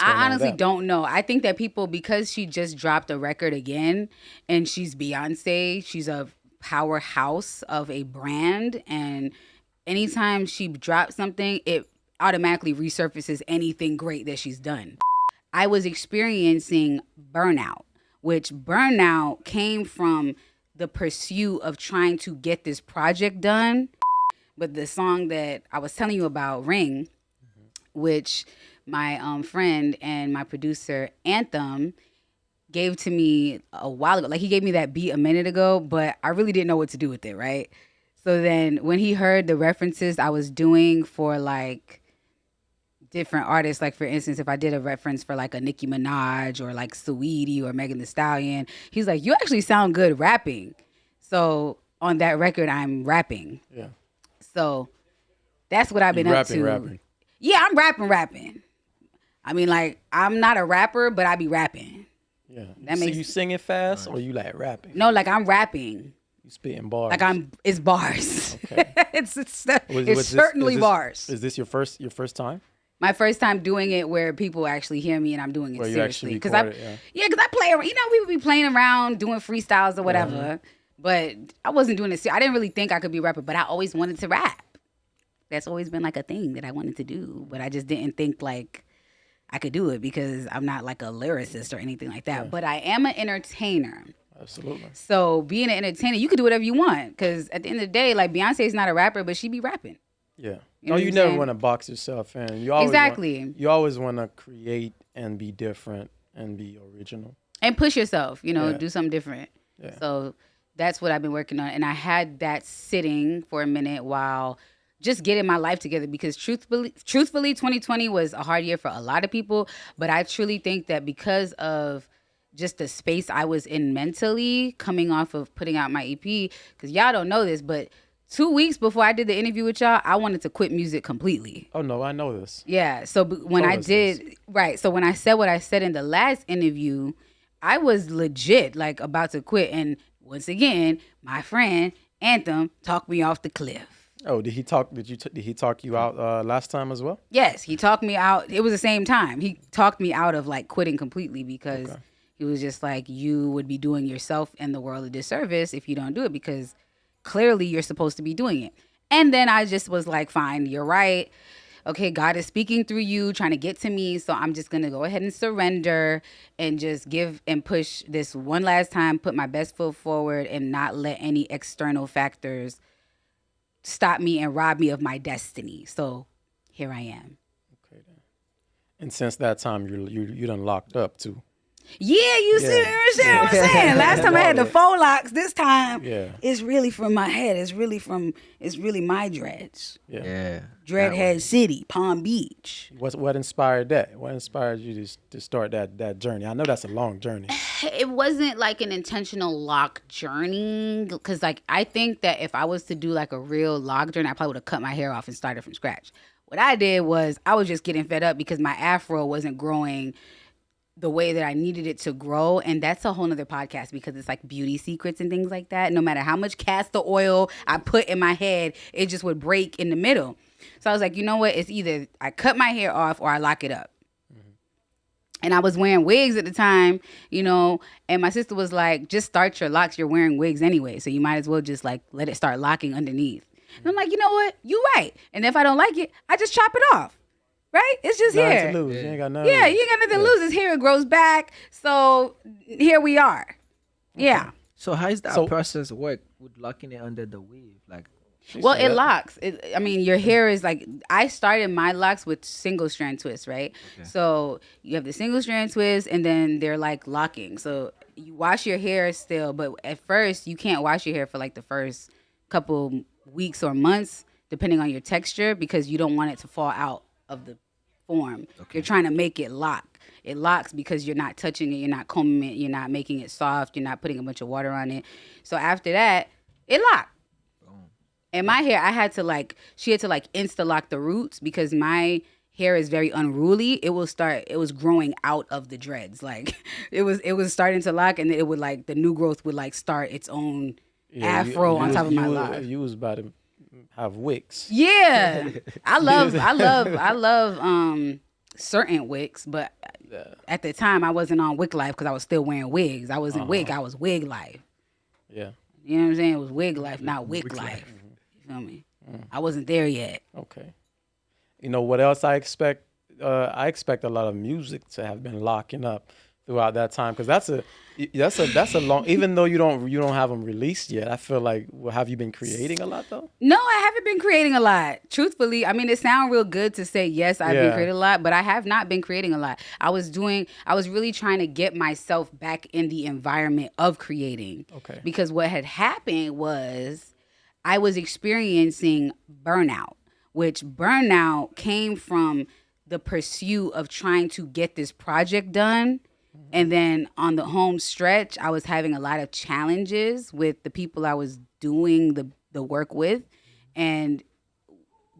I honestly don't know. I think that people, because she just dropped a record again, and she's Beyonce, she's a powerhouse of a brand, and anytime she drops something, it automatically resurfaces anything great that she's done. I was experiencing burnout, which burnout came from the pursuit of trying to get this project done. But the song that I was telling you about, Ring, which my friend and my producer, Anthem, gave to me a while ago. Like, he gave me that beat a minute ago, but I really didn't know what to do with it, right? So then when he heard the references I was doing for, like, different artists, like, for instance, if I did a reference for, like, a Nicki Minaj or, like, Saweetie or Megan Thee Stallion, he's like, you actually sound good rapping. So on that record, I'm rapping. Yeah. So that's what I've been up to. Rapping. Yeah, I'm rapping. I mean, like, I'm not a rapper, but I be rapping. Yeah. That So makes you singing fast or you like rapping? No, like, I'm rapping. You spitting bars. Like, it's bars. Okay. it's Was certainly bars. Is this your first time? My first time doing it where people actually hear me and I'm doing it Where you seriously. actually I record it, because I play around. You know, we would be playing around doing freestyles or whatever. But I wasn't doing it. I didn't really think I could be a rapper, but I always wanted to rap. That's always been like a thing that I wanted to do, but I just didn't think like I could do it because I'm not like a lyricist or anything like that. Yeah. But I am an entertainer. Absolutely. So being an entertainer, you can do whatever you want, because at the end of the day, like, Beyonce's not a rapper, but she be rapping. Yeah. You never want to box yourself in. You always want to create and be different and be original. And push yourself, do something different. Yeah. So that's what I've been working on. And I had that sitting for a minute while just getting my life together, because truthfully, 2020 was a hard year for a lot of people. But I truly think that because of just the space I was in mentally coming off of putting out my EP, because y'all don't know this, but 2 weeks before I did the interview with y'all, I wanted to quit music completely. Oh, no, I know this. Yeah. So when I did, right. So when I said what I said in the last interview, I was legit like about to quit. And once again, my friend Anthem talked me off the cliff. Oh, did he talk you out last time as well? Yes, he talked me out. It was the same time. He talked me out of like quitting completely, because he was just like, you would be doing yourself and the world a disservice if you don't do it, because clearly you're supposed to be doing it. And then I just was like, fine, you're right. Okay, God is speaking through you, trying to get to me. So I'm just going to go ahead and surrender and just give and push this one last time, put my best foot forward, and not let any external factors stop me and rob me of my destiny. So here I am. Okay, then. And since that time, you done locked up too. Yeah, you see what I'm saying? Last time I had the 4 locks. This time, it's really from my head. It's really my dreads. Yeah. Dreadhead City, Palm Beach. What inspired that? What inspired you to start that journey? I know that's a long journey. It wasn't like an intentional lock journey, because like I think that if I was to do like a real lock journey, I probably would have cut my hair off and started from scratch. What I did was I was just getting fed up because my afro wasn't growing the way that I needed it to grow. And that's a whole nother podcast, because it's like beauty secrets and things like that. No matter how much castor oil I put in my head, it just would break in the middle. So I was like, you know what? It's either I cut my hair off or I lock it up. Mm-hmm. And I was wearing wigs at the time, and my sister was like, just start your locks. You're wearing wigs anyway, so you might as well just like let it start locking underneath. And I'm like, you know what? You right. And if I don't like it, I just chop it off. Right? It's just here. To lose. You ain't got nothing. Yeah, you ain't got nothing to lose. It's here. It grows back. So here we are. Okay. Yeah. So how is that process work with locking it under the weave? Like, well, it locks. Your hair is like, I started my locks with single strand twists, right? Okay. So you have the single strand twist, and then they're like locking. So you wash your hair still, but at first you can't wash your hair for like the first couple weeks or months, depending on your texture, because you don't want it to fall out of the form. Okay. You're trying to make it lock. It locks because you're not touching it, you're not combing it, you're not making it soft, you're not putting a bunch of water on it. So after that, it locked. And my hair, she had to insta lock the roots, because my hair is very unruly. It was growing out of the dreads. Like it was starting to lock, and it would the new growth would start its own afro on top of my lock. You was about to have wicks. Yeah. I love certain wigs, but Yeah. at the time I wasn't on wig life because I was still wearing wigs. I wasn't wig, I was wig life. Yeah. You know what I'm saying? It was wig life, not wig Wig life. life. You feel me? I wasn't there yet. Okay. You know what else I expect? I expect a lot of music to have been locking up throughout that time, because that's a long. Even though you don't have them released yet, I feel like, well, have you been creating a lot though? No, I haven't been creating a lot. Truthfully, I mean, it sounds real good to say yes, I've been creating a lot, but I have not been creating a lot. I was really trying to get myself back in the environment of creating. Okay. Because what had happened was I was experiencing burnout, which burnout came from the pursuit of trying to get this project done. And then on the home stretch, I was having a lot of challenges with the people I was doing the work with. And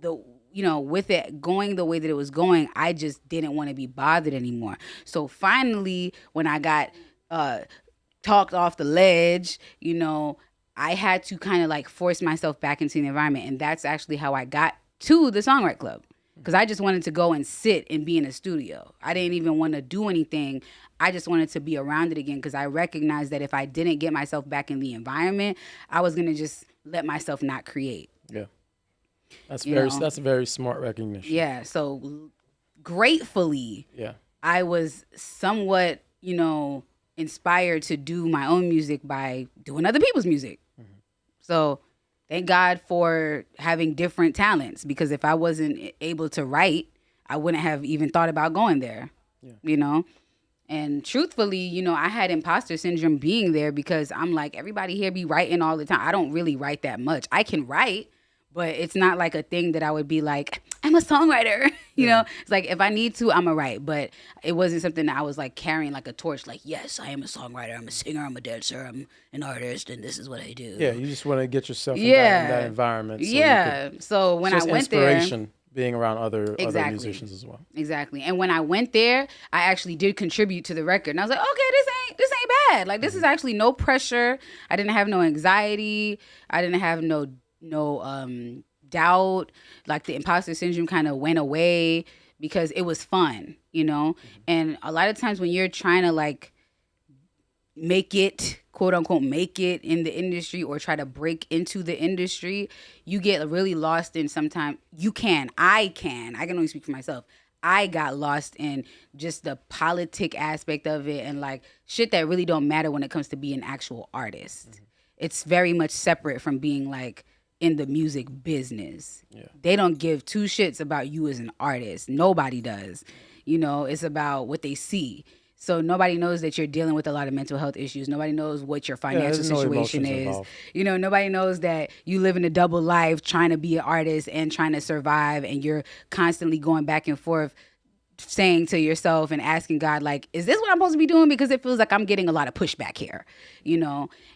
with it going the way that it was going, I just didn't want to be bothered anymore. So finally, when I got talked off the ledge, I had to kind of like force myself back into the environment. And that's actually how I got to the Songwrite Club. Because I just wanted to go and sit and be in a studio. I didn't even want to do anything. I just wanted to be around it again, because I recognized that if I didn't get myself back in the environment, I was going to just let myself not create. Yeah. That's a very smart recognition. Yeah. So gratefully, I was somewhat, inspired to do my own music by doing other people's music. Mm-hmm. So thank God for having different talents, because if I wasn't able to write, I wouldn't have even thought about going there, And truthfully, I had imposter syndrome being there, because I'm like, everybody here be writing all the time. I don't really write that much. I can write, but it's not like a thing that I would be like, I'm a songwriter. It's like, if I need to, I'm a write. But it wasn't something that I was like carrying like a torch, like, yes, I am a songwriter, I'm a singer, I'm a dancer, I'm an artist, and this is what I do. Yeah, you just want to get yourself in that environment. So so when I went there, inspiration being around other musicians as well. Exactly. And when I went there, I actually did contribute to the record. And I was like, okay, this ain't bad. Like, this is actually no pressure. I didn't have no anxiety. I didn't have no doubt. Like, the imposter syndrome kind of went away because it was fun, And a lot of times when you're trying to like make it, quote unquote, make it in the industry or try to break into the industry, you get really lost in sometimes. I can only speak for myself. I got lost in just the politic aspect of it and like shit that really don't matter when it comes to being an actual artist. Mm-hmm. It's very much separate from being like in the music business. Yeah. They don't give two shits about you as an artist. Nobody does. It's about what they see. So nobody knows that you're dealing with a lot of mental health issues. Nobody knows what your financial situation is. Involved. Nobody knows that you live in a double life trying to be an artist and trying to survive, and you're constantly going back and forth saying to yourself and asking God, like, is this what I'm supposed to be doing? Because it feels like I'm getting a lot of pushback here,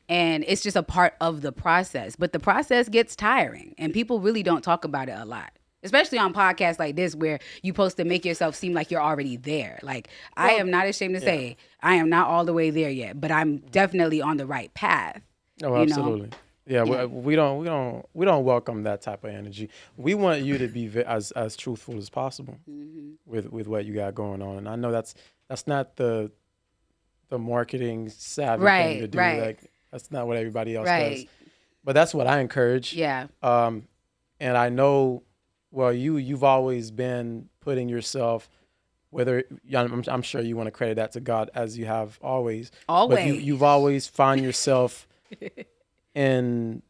and it's just a part of the process. But the process gets tiring, and people really don't talk about it a lot. Especially on podcasts like this, where you're supposed to make yourself seem like you're already there. Like, I am not ashamed to say I am not all the way there yet, but I'm definitely on the right path. Oh, absolutely. Yeah. We don't welcome that type of energy. We want you to be as truthful as possible with what you got going on. And I know that's not the marketing savvy thing to do. Right. Like, that's not what everybody else does. But that's what I encourage. Yeah. And I know. Well, you've always been putting yourself, whether I'm sure you want to credit that to God, as you have always. Always. But you've always found yourself in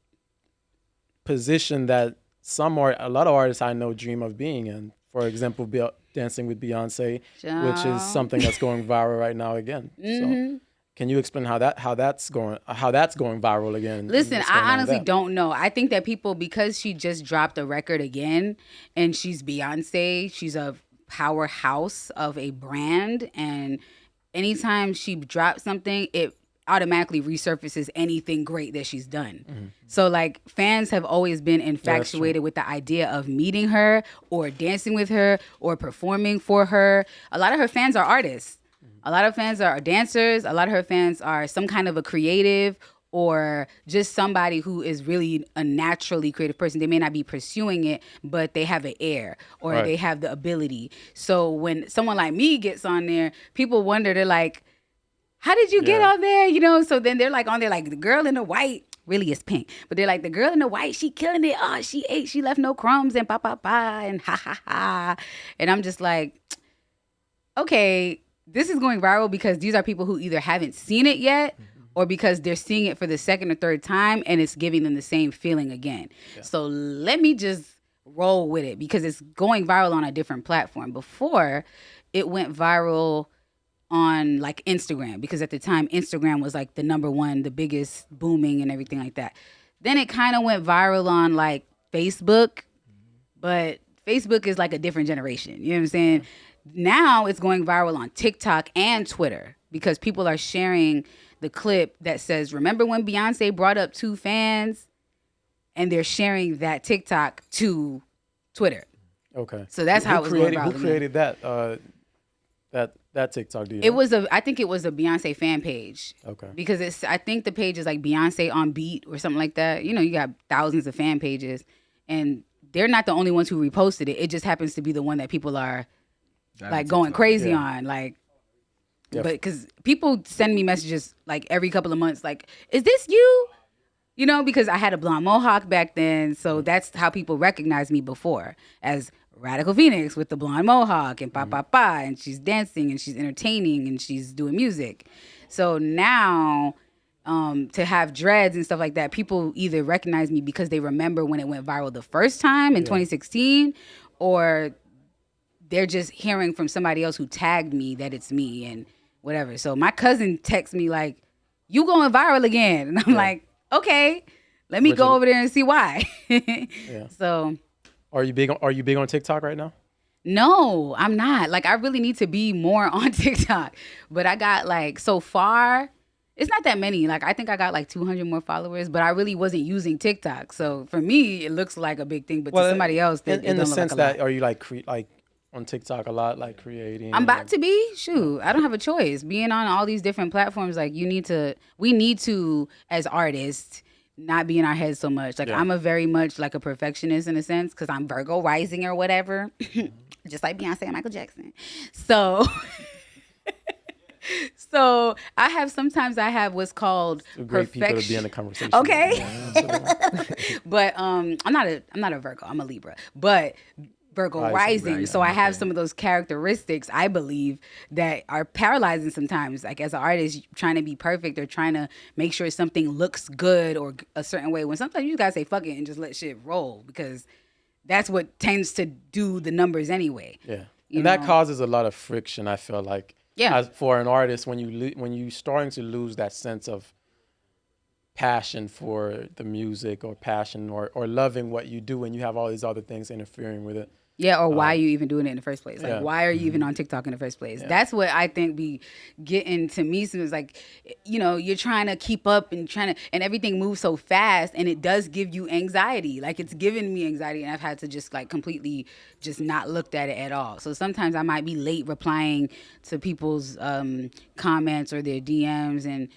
position that a lot of artists I know dream of being in. For example, dancing with Beyonce, which is something that's going viral right now again. Mm-hmm. So, can you explain how that's going viral again? Listen, I honestly don't know. I think that people, because she just dropped a record again, and she's Beyonce, she's a powerhouse of a brand, and anytime she drops something, it automatically resurfaces anything great that she's done. Mm-hmm. So like, fans have always been infatuated with the idea of meeting her or dancing with her or performing for her. A lot of her fans are artists. A lot of fans are dancers. A lot of her fans are some kind of a creative or just somebody who is really a naturally creative person. They may not be pursuing it, but they have an air or Right. they have the ability. So when someone like me gets on there, people wonder, they're like, how did you get Yeah. on there? You know, so then they're like on there like the girl in the white, really it's pink, but they're like the girl in the white, she killing it. Oh, she ate, she left no crumbs and pa and ha ha ha. And I'm just like, okay, this is going viral because these are people who either haven't seen it yet or because they're seeing it for the second or third time and it's giving them the same feeling again. Yeah. So let me just roll with it because it's going viral on a different platform. Before, it went viral on like Instagram because at the time Instagram was like the number one, the biggest, booming and everything like that. Then it kind of went viral on like Facebook, but Facebook is like a different generation. You know what I'm saying? Now it's going viral on TikTok and Twitter because people are sharing the clip that says, remember when Beyonce brought up 2 fans? And they're sharing that TikTok to Twitter. Okay. So that's how it was going viral. Who created that that TikTok? Do you know? It was I think it was a Beyonce fan page. Okay. Because I think the page is like Beyonce on Beat or something like that. You know, you got thousands of fan pages and they're not the only ones who reposted it. It just happens to be the one that people are like going crazy on. Like, but because people send me messages like every couple of months, like, is this you? You know, because I had a blonde mohawk back then. So that's how people recognized me before as Radical Phoenix with the blonde mohawk and and she's dancing and she's entertaining and she's doing music. So now to have dreads and stuff like that, people either recognize me because they remember when it went viral the first time in 2016 or they're just hearing from somebody else who tagged me that it's me and whatever. So my cousin texts me like, you going viral again. And I'm like, okay, let me go over there and see why. So Are you big on TikTok right now? no, I'm not. Like I really need to be more on TikTok. But I got like so far, it's not that many. Like I think I got like 200 more followers, but I really wasn't using TikTok. So for me, it looks like a big thing, but to somebody else, in the sense that are you like on TikTok a lot, like creating? I'm about to be. Shoot, I don't have a choice. Being on all these different platforms, like we need to, as artists, not be in our heads so much. Like I'm a very much like a perfectionist in a sense because I'm Virgo rising or whatever, just like Beyonce and Michael Jackson. So, so I have what's called great perfection. people to be in the conversation. Okay, but I'm not a Virgo. I'm a Libra, but Virgo rising. So I have some of those characteristics, I believe, that are paralyzing sometimes. Like as an artist, trying to be perfect or trying to make sure something looks good or a certain way. When sometimes you just gotta say fuck it and just let shit roll because that's what tends to do the numbers anyway. Yeah, and that causes a lot of friction. I feel like. Yeah. As for an artist, when you starting to lose that sense of passion for the music or passion or loving what you do and you have all these other things interfering with it. Yeah, or why are you even doing it in the first place? Like, why are you even on TikTok in the first place? That's what I think be getting to me. So it's like, you know, you're trying to keep up and and everything moves so fast and it does give you anxiety. Like it's given me anxiety and I've had to just like completely just not looked at it at all. So sometimes I might be late replying to people's comments or their DMs and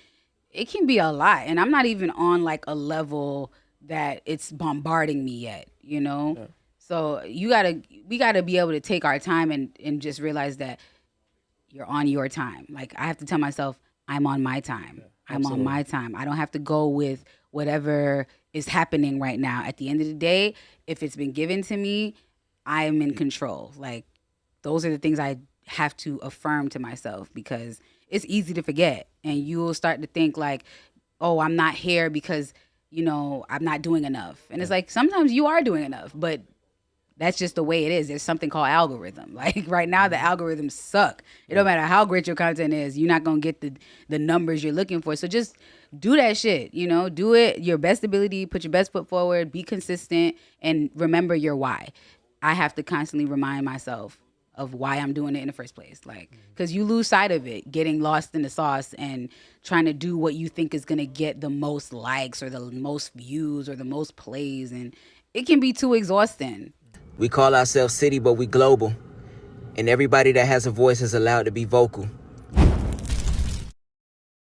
it can be a lot. And I'm not even on like a level that it's bombarding me yet, you know? Yeah. So we gotta be able to take our time and just realize that you're on your time. Like I have to tell myself, I'm on my time. Yeah, I'm on my time. I don't have to go with whatever is happening right now. At the end of the day, if it's been given to me, I am in control. Like those are the things I have to affirm to myself because it's easy to forget. And you'll start to think like, oh, I'm not here because, you know, I'm not doing enough. And it's like, sometimes you are doing enough, but that's just the way it is. There's something called algorithm. Like right now, the algorithms suck. It don't matter how great your content is. You're not going to get the numbers you're looking for. So just do that shit, you know, do it your best ability, put your best foot forward, be consistent, and remember your why. I have to constantly remind myself of why I'm doing it in the first place. Like, because you lose sight of it, getting lost in the sauce and trying to do what you think is going to get the most likes or the most views or the most plays. And it can be too exhausting. We call ourselves city, but we global. And everybody that has a voice is allowed to be vocal.